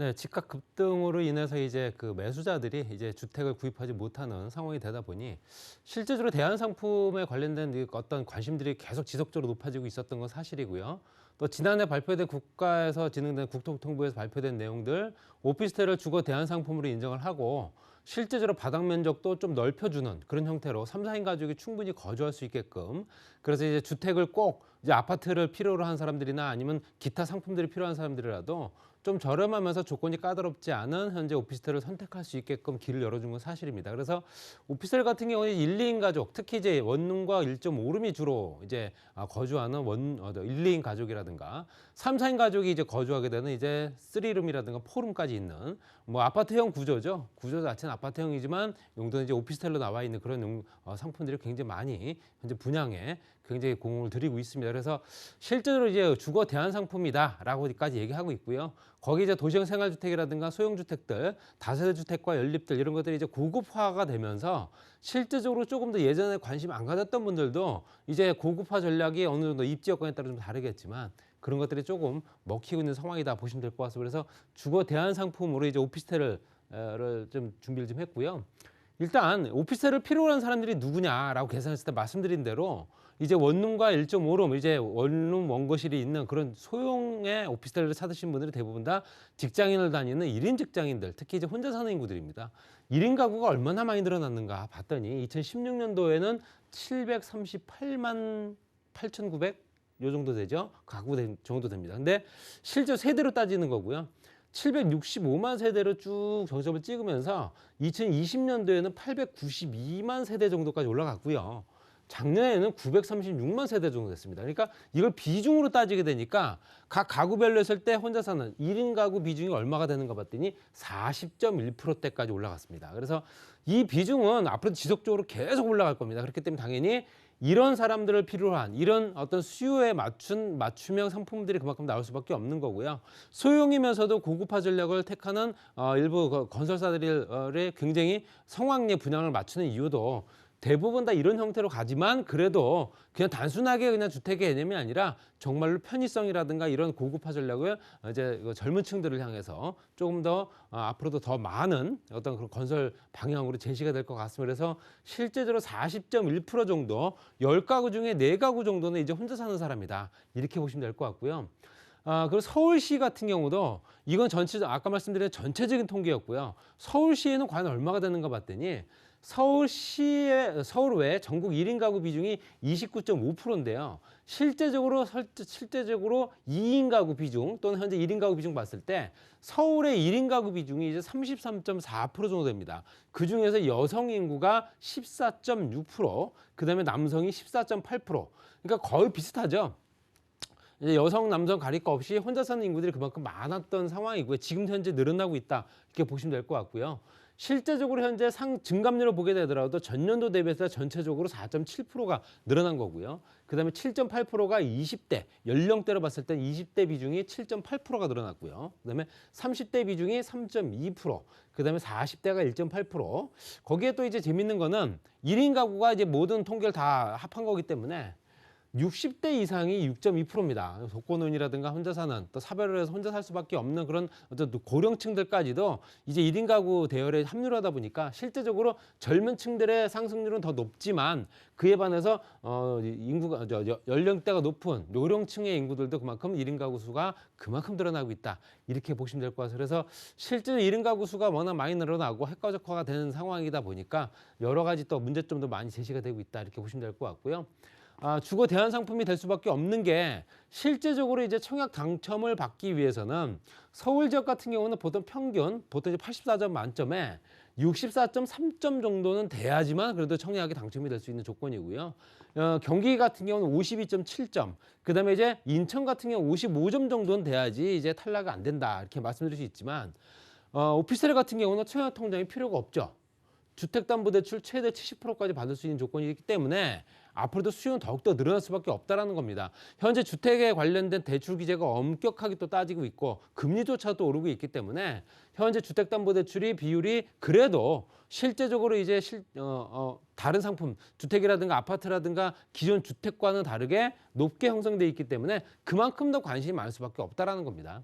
네, 집값 급등으로 인해서 이제 그 매수자들이 이제 주택을 구입하지 못하는 상황이 되다 보니 실제적으로 대안 상품에 관련된 어떤 관심들이 계속 지속적으로 높아지고 있었던 건 사실이고요. 또 지난해 발표된 국가에서 진행된 국토교통부에서 발표된 내용들, 오피스텔을 주거 대안 상품으로 인정을 하고 실제적으로 바닥 면적도 좀 넓혀주는 그런 형태로 3, 4인 가족이 충분히 거주할 수 있게끔, 그래서 이제 주택을 꼭 이제 아파트를 필요로 한 사람들이나 아니면 기타 상품들이 필요한 사람들이라도 좀 저렴하면서 조건이 까다롭지 않은 현재 오피스텔을 선택할 수 있게끔 길을 열어준 건 사실입니다. 그래서 오피스텔 같은 경우에 1, 2인 가족, 특히 이제 원룸과 1.5룸이 주로 이제 거주하는 1, 2인 가족이라든가 3, 4인 가족이 이제 거주하게 되는 이제 3룸이라든가 4룸까지 있는 뭐 아파트형 구조죠. 구조 자체는 아파트형이지만 용도는 이제 오피스텔로 나와 있는 그런 상품들이 굉장히 많이 현재 분양에 굉장히 공을 들이고 있습니다. 그래서 실제로 이제 주거 대안 상품이다라고까지 얘기하고 있고요. 거기 이제 도시형 생활주택이라든가 소형주택들, 다세대 주택과 연립들 이런 것들이 이제 고급화가 되면서 실제적으로 조금 더 예전에 관심 안 가졌던 분들도 이제 고급화 전략이 어느 정도 입지 여건에 따라 좀 다르겠지만 그런 것들이 조금 먹히고 있는 상황이다 보시면 될 것 같습니다. 그래서 주거 대안 상품으로 이제 오피스텔을 좀 준비를 좀 했고요. 일단 오피스텔을 필요로 하는 사람들이 누구냐라고 계산했을 때 말씀드린 대로 이제 원룸과 1.5룸, 이제 원룸 원거실이 있는 그런 소형의 오피스텔을 찾으신 분들이 대부분 다 직장인을 다니는 1인 직장인들, 특히 이제 혼자 사는 인구들입니다. 1인 가구가 얼마나 많이 늘어났는가 봤더니 2016년도에는 738만 8,900 요 정도 되죠. 가구 정도 됩니다. 근데 실제 세대로 따지는 거고요. 765만 세대로 쭉 정점을 찍으면서 2020년도에는 892만 세대 정도까지 올라갔고요. 작년에는 936만 세대 정도 됐습니다. 그러니까 이걸 비중으로 따지게 되니까 각 가구별로 했을 때 혼자 사는 1인 가구 비중이 얼마가 되는가 봤더니 40.1%대까지 올라갔습니다. 그래서 이 비중은 앞으로 지속적으로 계속 올라갈 겁니다. 그렇기 때문에 당연히 이런 사람들을 필요로 한 이런 어떤 수요에 맞춘 맞춤형 상품들이 그만큼 나올 수밖에 없는 거고요. 소형이면서도 고급화 전략을 택하는 일부 건설사들의 굉장히 성황리에 분양을 맞추는 이유도 대부분 다 이런 형태로 가지만 그래도 그냥 단순하게 그냥 주택의 개념이 아니라 정말로 편의성이라든가 이런 고급화 전략을 이제 젊은 층들을 향해서 조금 더 앞으로도 더 많은 어떤 그런 건설 방향으로 제시가 될 것 같습니다. 그래서 실제적으로 40.1% 정도 10가구 중에 4가구 정도는 이제 혼자 사는 사람이다. 이렇게 보시면 될 것 같고요. 그리고 서울시 같은 경우도 이건 아까 말씀드린 전체적인 통계였고요. 서울시에는 과연 얼마가 되는가 봤더니 서울 외 전국 1인 가구 비중이 29.5%인데요. 실제적으로 2인 가구 비중 또는 현재 1인 가구 비중 봤을 때 서울의 1인 가구 비중이 이제 33.4% 정도 됩니다. 그 중에서 여성 인구가 14.6%, 그다음에 남성이 14.8%. 그러니까 거의 비슷하죠. 이제 여성, 남성 가릴 거 없이 혼자 사는 인구들이 그만큼 많았던 상황이고요. 지금 현재 늘어나고 있다. 이렇게 보시면 될 것 같고요. 실제적으로 현재 증감률을 보게 되더라도 전년도 대비해서 전체적으로 4.7%가 늘어난 거고요. 그다음에 7.8%가 20대, 연령대로 봤을 때 20대 비중이 7.8%가 늘어났고요. 그다음에 30대 비중이 3.2%, 그다음에 40대가 1.8%. 거기에 또 이제 재밌는 거는 1인 가구가 이제 모든 통계를 다 합한 거기 때문에 60대 이상이 6.2%입니다. 독거노인이라든가 혼자 사는 또 사별을 해서 혼자 살 수밖에 없는 그런 어떤 고령층들까지도 이제 1인 가구 대열에 합류를 하다 보니까 실제적으로 젊은 층들의 상승률은 더 높지만 그에 반해서 인구가 연령대가 높은 노령층의 인구들도 그만큼 1인 가구 수가 그만큼 늘어나고 있다. 이렇게 보시면 될 것 같아요. 그래서 실제로 1인 가구 수가 워낙 많이 늘어나고 핵가족화가 되는 상황이다 보니까 여러 가지 또 문제점도 많이 제시가 되고 있다. 이렇게 보시면 될 것 같고요. 주거 대안 상품이 될 수밖에 없는 게 실제적으로 이제 청약 당첨을 받기 위해서는 서울 지역 같은 경우는 보통 이제 84점 만점에 64.3점 정도는 돼야지만 그래도 청약이 당첨이 될 수 있는 조건이고요. 경기 같은 경우는 52.7점, 그다음에 이제 인천 같은 경우 55점 정도는 돼야지 이제 탈락이 안 된다 이렇게 말씀드릴 수 있지만 오피스텔 같은 경우는 청약 통장이 필요가 없죠. 주택담보대출 최대 70%까지 받을 수 있는 조건이기 때문에 앞으로도 수요는 더욱더 늘어날 수밖에 없다는 겁니다. 현재 주택에 관련된 대출 규제가 엄격하게 또 따지고 있고 금리조차도 오르고 있기 때문에 현재 주택담보대출이 비율이 그래도 실제적으로 이제 다른 상품, 주택이라든가 아파트라든가 기존 주택과는 다르게 높게 형성돼 있기 때문에 그만큼 더 관심이 많을 수밖에 없다는 겁니다.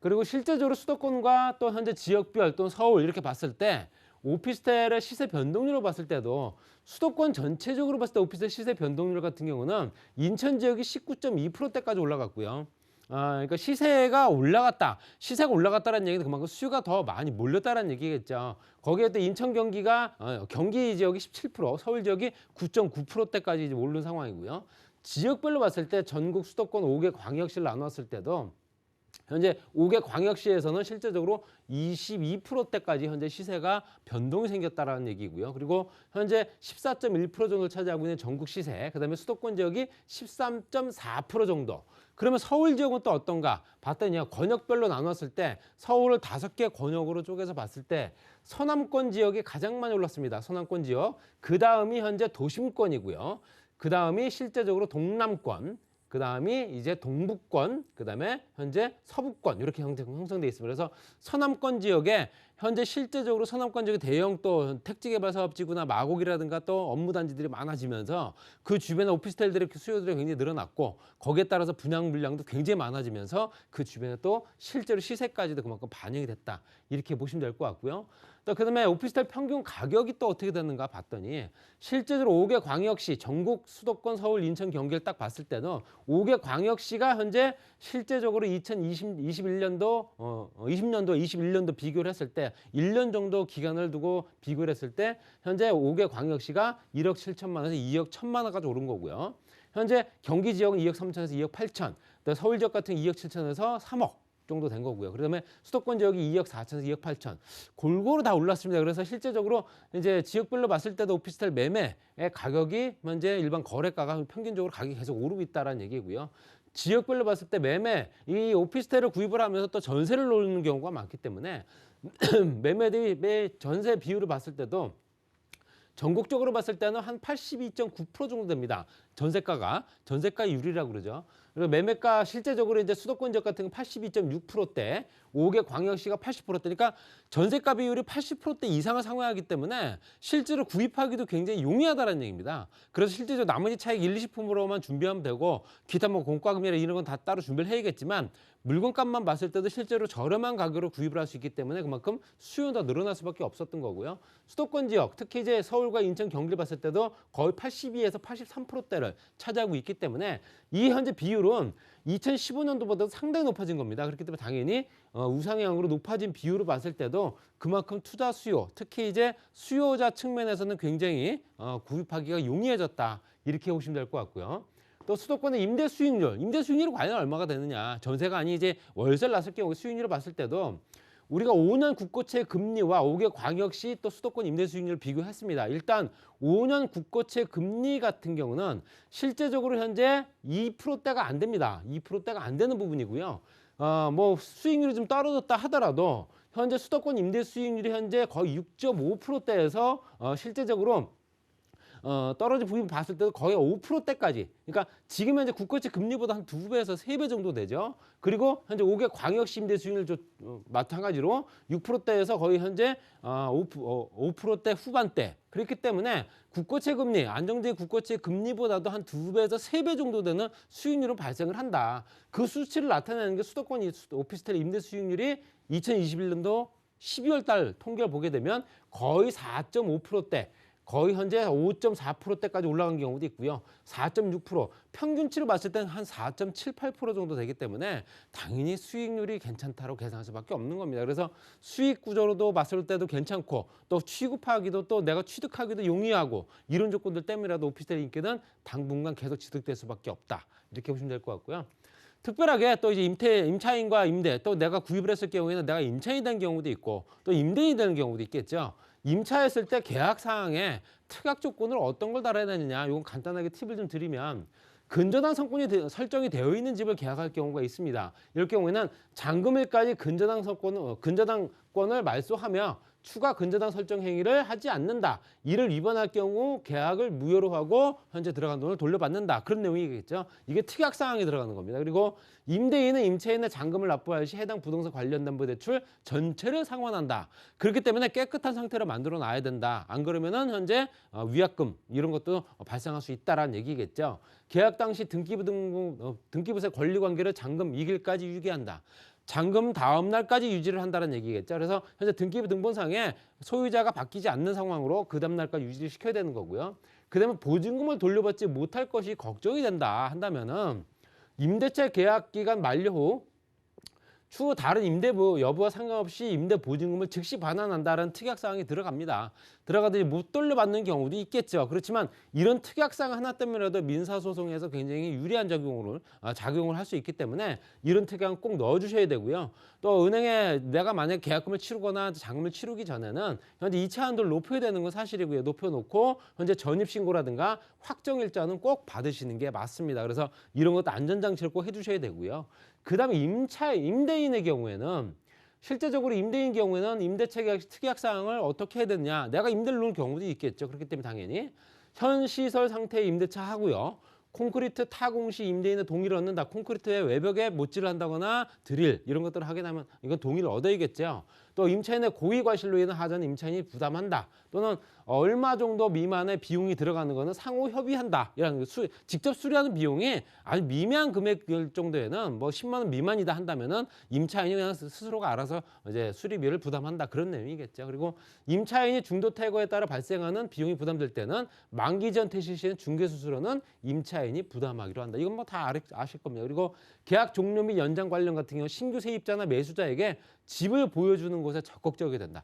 그리고 실제적으로 수도권과 또 현재 지역별 또는 서울 이렇게 봤을 때 오피스텔의 시세 변동률을 봤을 때도 수도권 전체적으로 봤을 때 오피스텔 시세 변동률 같은 경우는 인천 지역이 19.2%대까지 올라갔고요. 그러니까 시세가 올라갔다. 시세가 올라갔다는 얘기는 그만큼 수요가 더 많이 몰렸다는 얘기겠죠. 거기에 또 인천 경기가 경기 지역이 17%, 서울 지역이 9.9%대까지 이제 오른 상황이고요. 지역별로 봤을 때 전국 수도권 5개 광역시를 나눴을 때도 현재 5개 광역시에서는 실제적으로 22%대까지 현재 시세가 변동이 생겼다라는 얘기고요. 그리고 현재 14.1% 정도를 차지하고 있는 전국 시세, 그다음에 수도권 지역이 13.4% 정도. 그러면 서울 지역은 또 어떤가? 봤더니 권역별로 나눴을 때 서울을 5개 권역으로 쪼개서 봤을 때 서남권 지역이 가장 많이 올랐습니다. 서남권 지역. 그다음이 현재 도심권이고요. 그다음이 실제적으로 동남권. 그다음이 이제 동북권, 그다음에 현재 서부권 이렇게 형성돼 있습니다. 그래서 서남권 지역에 현재 실제적으로 서남권 지역에 대형 또 택지개발사업지구나 마곡이라든가 또 업무단지들이 많아지면서 그 주변에 오피스텔들의 수요들이 굉장히 늘어났고 거기에 따라서 분양 물량도 굉장히 많아지면서 그 주변에 또 실제로 시세까지도 그만큼 반영이 됐다. 이렇게 보시면 될 것 같고요. 또 그다음에 오피스텔 평균 가격이 또 어떻게 됐는가 봤더니 실제적으로 5개 광역시, 전국 수도권, 서울, 인천, 경기를 딱 봤을 때는 5개 광역시가 현재 실제적으로 2021년도, 20년도, 21년도 비교를 했을 때 1년 정도 기간을 두고 비교를 했을 때 현재 5개 광역시가 1억 7천만 원에서 2억 1천만 원까지 오른 거고요. 현재 경기 지역은 2억 3천에서 2억 8천, 서울 지역 같은 2억 7천에서 3억. 정도 된 거고요. 그다음에 수도권 지역이 2억 4천에서 2억 8천 골고루 다 올랐습니다. 그래서 실제적으로 이제 지역별로 봤을 때도 오피스텔 매매의 가격이 현재 일반 거래가가 평균적으로 가격이 계속 오르고 있다라는 얘기고요. 지역별로 봤을 때 매매 이 오피스텔을 구입을 하면서 또 전세를 놓는 경우가 많기 때문에 매매 대비 전세 비율을 봤을 때도 전국적으로 봤을 때는 한 82.9% 정도 됩니다. 전세가율이라고 그러죠. 그리고 매매가 실제적으로 이제 수도권 지역 같은 경우 82.6%대, 5개 광역시가 80%대니까 전세가 비율이 80%대 이상을 상회하기 때문에 실제로 구입하기도 굉장히 용이하다는 얘기입니다. 그래서 실제로 나머지 차익 1, 20%로만 준비하면 되고 기타 뭐 공과금이나 이런 건 다 따로 준비를 해야겠지만 물건값만 봤을 때도 실제로 저렴한 가격으로 구입을 할 수 있기 때문에 그만큼 수요가 늘어날 수밖에 없었던 거고요. 수도권 지역, 특히 이제 서울과 인천, 경기를 봤을 때도 거의 82에서 83%대를 차지하고 있기 때문에 이 현재 비율은 2015년도보다 상당히 높아진 겁니다. 그렇기 때문에 당연히 우상향으로 높아진 비율을 봤을 때도 그만큼 투자 수요, 특히 이제 수요자 측면에서는 굉장히 구입하기가 용이해졌다. 이렇게 보시면 될 것 같고요. 또 수도권의 임대 수익률이 과연 얼마가 되느냐. 전세가 아니 이제 월세를 났을 경우 수익률을 봤을 때도 우리가 5년 국고채 금리와 5개 광역시 또 수도권 임대 수익률을 비교했습니다. 일단 5년 국고채 금리 같은 경우는 실제적으로 현재 2%대가 안 됩니다. 2%대가 안 되는 부분이고요. 뭐 수익률이 좀 떨어졌다 하더라도 현재 수도권 임대 수익률이 현재 거의 6.5%대에서 실제적으로 떨어진 부분 봤을 때도 거의 5%대까지. 그러니까 지금 현재 국고채 금리보다 한 2배에서 3배 정도 되죠. 그리고 현재 5개 광역시 임대 수익률 마찬가지로 6%대에서 거의 현재 5%대 후반대. 그렇기 때문에 국고채 금리, 안정적인 국고채 금리보다도 한 2배에서 3배 정도 되는 수익률은 발생을 한다. 그 수치를 나타내는 게 수도권 오피스텔 임대 수익률이 2021년도 12월 달 통계를 보게 되면 거의 4.5%대. 거의 현재 5.4%대까지 올라간 경우도 있고요. 4.6% 평균치로 봤을 때는 한 4.78% 정도 되기 때문에 당연히 수익률이 괜찮다고 계산할 수밖에 없는 겁니다. 그래서 수익 구조로도 봤을 때도 괜찮고 또 취급하기도 또 내가 취득하기도 용이하고 이런 조건들 때문이라도 오피스텔 인기는 당분간 계속 지속될 수밖에 없다. 이렇게 보시면 될 것 같고요. 특별하게 또 이제 임차인과 임대 또 내가 구입을 했을 경우에는 내가 임차인이 된 경우도 있고 또 임대인이 되는 경우도 있겠죠. 임차했을 때 계약 사항에 특약 조건을 어떤 걸 달아야 되느냐 이건 간단하게 팁을 좀 드리면 근저당 상권이 설정이 되어 있는 집을 계약할 경우가 있습니다. 이럴 경우에는 잔금일까지 근저당권을 말소하며 추가 근저당 설정 행위를 하지 않는다. 이를 위반할 경우 계약을 무효로 하고 현재 들어간 돈을 돌려받는다. 그런 내용이겠죠. 이게 특약 사항이 들어가는 겁니다. 그리고 임대인은 임차인의 잔금을 납부할 시 해당 부동산 관련 담보대출 전체를 상환한다. 그렇기 때문에 깨끗한 상태로 만들어 놔야 된다. 안 그러면은 현재 위약금 이런 것도 발생할 수 있다라는 얘기겠죠. 계약 당시 등기부세 권리관계를 잔금 2일까지 유기한다. 잔금 다음 날까지 유지를 한다는 얘기겠죠. 그래서 현재 등기부 등본상에 소유자가 바뀌지 않는 상황으로 그 다음 날까지 유지를 시켜야 되는 거고요. 그다음에 보증금을 돌려받지 못할 것이 걱정이 된다 한다면은 임대차 계약 기간 만료 후 추후 다른 임대부 여부와 상관없이 임대 보증금을 즉시 반환한다는 특약사항이 들어갑니다. 들어가더니 못 돌려받는 경우도 있겠죠. 그렇지만 이런 특약사항 하나 때문에라도 민사소송에서 굉장히 유리한 작용을 할 수 있기 때문에 이런 특약은 꼭 넣어주셔야 되고요. 또 은행에 내가 만약 계약금을 치르거나 잔금을 치르기 전에는 현재 이체 한도를 높여야 되는 건 사실이고요. 높여놓고 현재 전입신고라든가 확정일자는 꼭 받으시는 게 맞습니다. 그래서 이런 것도 안전장치를 꼭 해주셔야 되고요. 그다음에 임대인의 경우에는 실제적으로 임대인 경우에는 임대차 계약 특약 사항을 어떻게 해야 되느냐. 내가 임대를 놓을 경우도 있겠죠. 그렇기 때문에 당연히 현 시설 상태의 임대차 하고요. 콘크리트 타공 시 임대인의 동의를 얻는다. 콘크리트의 외벽에 못질을 한다거나 드릴 이런 것들을 하게 되면 이건 동의를 얻어야겠죠. 또 임차인의 고의 과실로 인한 하자는 임차인이 부담한다. 또는 얼마 정도 미만의 비용이 들어가는 거는 상호 협의한다. 이런 직접 수리하는 비용이 아주 미미한 금액 정도에는 뭐 10만 원 미만이다 한다면은 임차인이 그냥 스스로가 알아서 이제 수리비를 부담한다. 그런 내용이겠죠. 그리고 임차인이 중도 퇴거에 따라 발생하는 비용이 부담될 때는 만기 전 퇴실 시에는 중개 수수료는 임차인이 부담하기로 한다. 이건 뭐 다 아실 겁니다. 그리고 계약 종료 및 연장 관련 같은 경우 신규 세입자나 매수자에게 집을 보여주는 곳에 적극적이게 된다.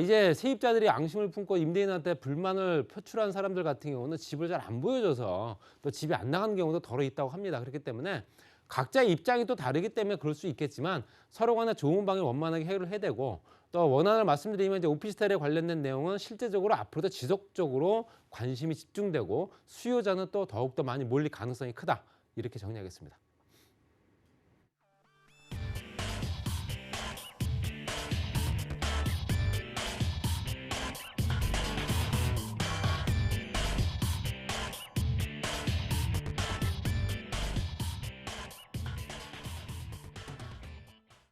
이제 세입자들이 앙심을 품고 임대인한테 불만을 표출한 사람들 같은 경우는 집을 잘 안 보여줘서 또 집이 안 나가는 경우도 덜어 있다고 합니다. 그렇기 때문에 각자의 입장이 또 다르기 때문에 그럴 수 있겠지만 서로 간에 좋은 방에 원만하게 해결을 해야 되고 또 원안을 말씀드리면 이제 오피스텔에 관련된 내용은 실제적으로 앞으로도 지속적으로 관심이 집중되고 수요자는 또 더욱더 많이 몰릴 가능성이 크다. 이렇게 정리하겠습니다.